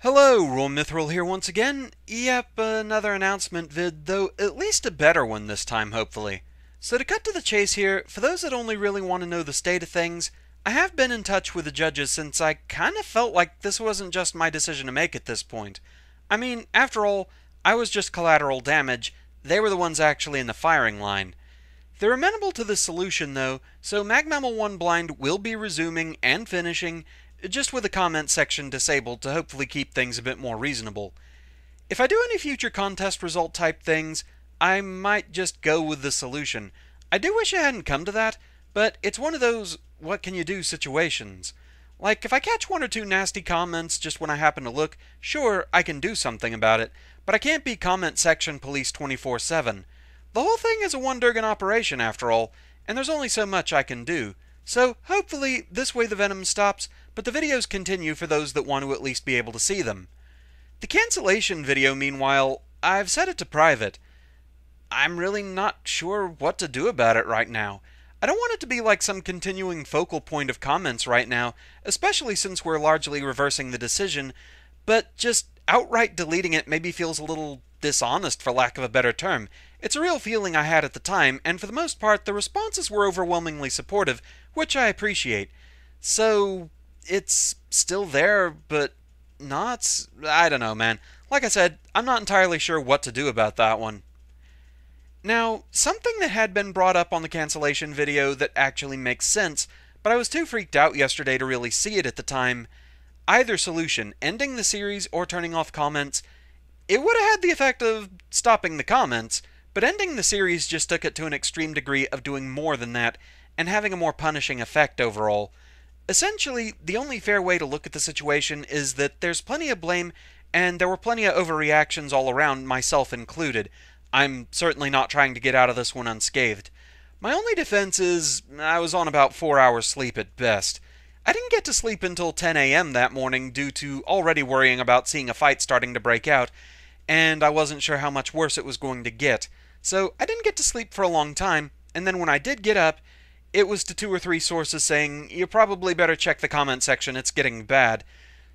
Hello, Rule Mithril here once again. Yep, another announcement vid, though at least a better one this time, hopefully. So to cut to the chase here, for those that only really want to know the state of things, I have been in touch with the judges since I kind of felt like this wasn't just my decision to make at this point. I mean, after all, I was just collateral damage, they were the ones actually in the firing line. They're amenable to this solution though, so MaGMML1 blind will be resuming and finishing, just with the comment section disabled to hopefully keep things a bit more reasonable. If I do any future contest result type things, I might just go with the solution. I do wish it hadn't come to that, but it's one of those what can you do situations. Like, if I catch one or two nasty comments just when I happen to look, sure, I can do something about it, but I can't be comment section police 24/7. The whole thing is a one-Durgan operation after all, and there's only so much I can do. So, hopefully, this way the venom stops, but the videos continue for those that want to at least be able to see them. The cancellation video, meanwhile, I've set it to private. I'm really not sure what to do about it right now. I don't want it to be like some continuing focal point of comments right now, especially since we're largely reversing the decision, but just outright deleting it maybe feels a little dishonest for lack of a better term. It's a real feeling I had at the time, and for the most part the responses were overwhelmingly supportive, which I appreciate. So, it's still there, but not... I don't know, man. Like I said, I'm not entirely sure what to do about that one. Now, something that had been brought up on the cancellation video that actually makes sense, but I was too freaked out yesterday to really see it at the time. Either solution, ending the series or turning off comments, it would have had the effect of stopping the comments, but ending the series just took it to an extreme degree of doing more than that, and having a more punishing effect overall. Essentially, the only fair way to look at the situation is that there's plenty of blame, and there were plenty of overreactions all around, myself included. I'm certainly not trying to get out of this one unscathed. My only defense is I was on about 4 hours sleep at best. I didn't get to sleep until 10 a.m. that morning due to already worrying about seeing a fight starting to break out, and I wasn't sure how much worse it was going to get. So I didn't get to sleep for a long time, and then when I did get up, it was to 2 or 3 sources saying, you probably better check the comment section, it's getting bad.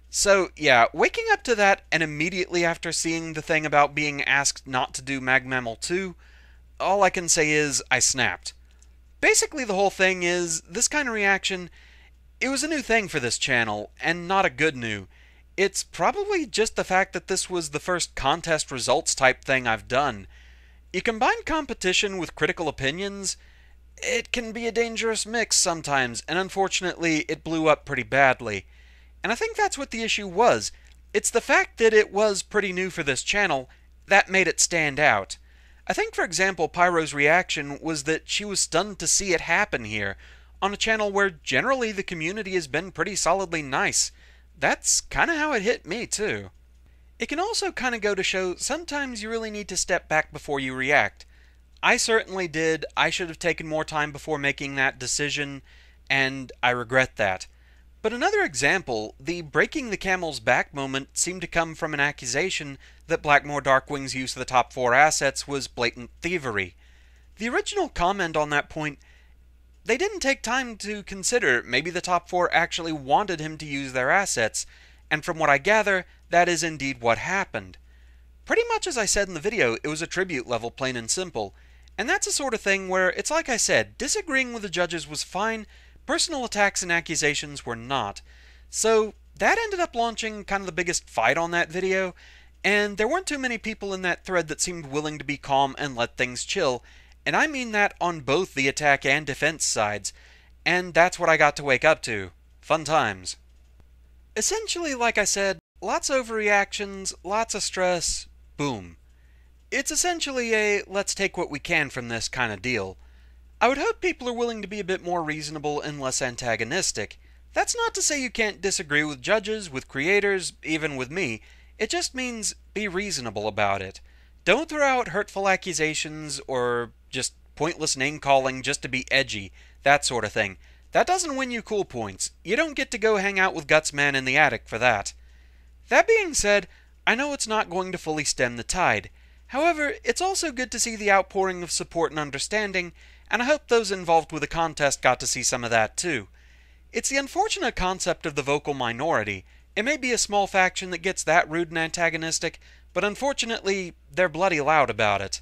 So, yeah, waking up to that and immediately after seeing the thing about being asked not to do MaGMML2, all I can say is I snapped. Basically the whole thing is, this kind of reaction, it was a new thing for this channel, and not a good new. It's probably just the fact that this was the first contest results type thing I've done. You combine competition with critical opinions, it can be a dangerous mix sometimes, and unfortunately it blew up pretty badly. And I think that's what the issue was. It's the fact that it was pretty new for this channel that made it stand out. I think, for example, Pyro's reaction was that she was stunned to see it happen here, on a channel where generally the community has been pretty solidly nice. That's kind of how it hit me, too. It can also kind of go to show sometimes you really need to step back before you react. I certainly did. I should have taken more time before making that decision, and I regret that. But another example, the breaking the camel's back moment seemed to come from an accusation that Blackmore Darkwing's use of the top 4 assets was blatant thievery. The original comment on that point, they didn't take time to consider maybe the top 4 actually wanted him to use their assets, and from what I gather, that is indeed what happened. Pretty much as I said in the video, it was a tribute level, plain and simple. And that's the sort of thing where, it's like I said, disagreeing with the judges was fine, personal attacks and accusations were not. So, that ended up launching kind of the biggest fight on that video, and there weren't too many people in that thread that seemed willing to be calm and let things chill, and I mean that on both the attack and defense sides, and that's what I got to wake up to. Fun times. Essentially, like I said, lots of overreactions, lots of stress, boom. It's essentially a let's take what we can from this kind of deal. I would hope people are willing to be a bit more reasonable and less antagonistic. That's not to say you can't disagree with judges, with creators, even with me. It just means be reasonable about it. Don't throw out hurtful accusations or just pointless name-calling just to be edgy, that sort of thing. That doesn't win you cool points. You don't get to go hang out with Gutsman in the attic for that. That being said, I know it's not going to fully stem the tide. However, it's also good to see the outpouring of support and understanding, and I hope those involved with the contest got to see some of that too. It's the unfortunate concept of the vocal minority, It may be a small faction that gets that rude and antagonistic, but unfortunately, they're bloody loud about it.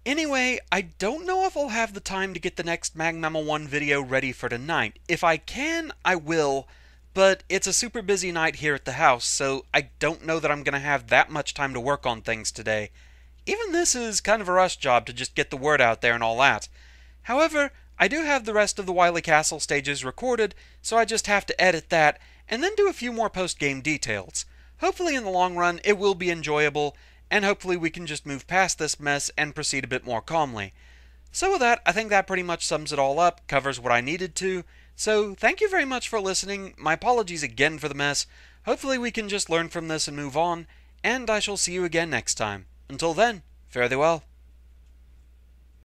Anyway, I don't know if I'll have the time to get the next MaGMML1 video ready for tonight. If I can, I will, but it's a super busy night here at the house, so I don't know that I'm going to have that much time to work on things today. Even this is kind of a rush job to just get the word out there and all that. However, I do have the rest of the Wily Castle stages recorded, so I just have to edit that, and then do a few more post-game details. Hopefully in the long run it will be enjoyable, and hopefully we can just move past this mess and proceed a bit more calmly. So with that, I think that pretty much sums it all up, covers what I needed to. So thank you very much for listening. My apologies again for the mess. Hopefully we can just learn from this and move on, and I shall see you again next time. Until then, fare thee well.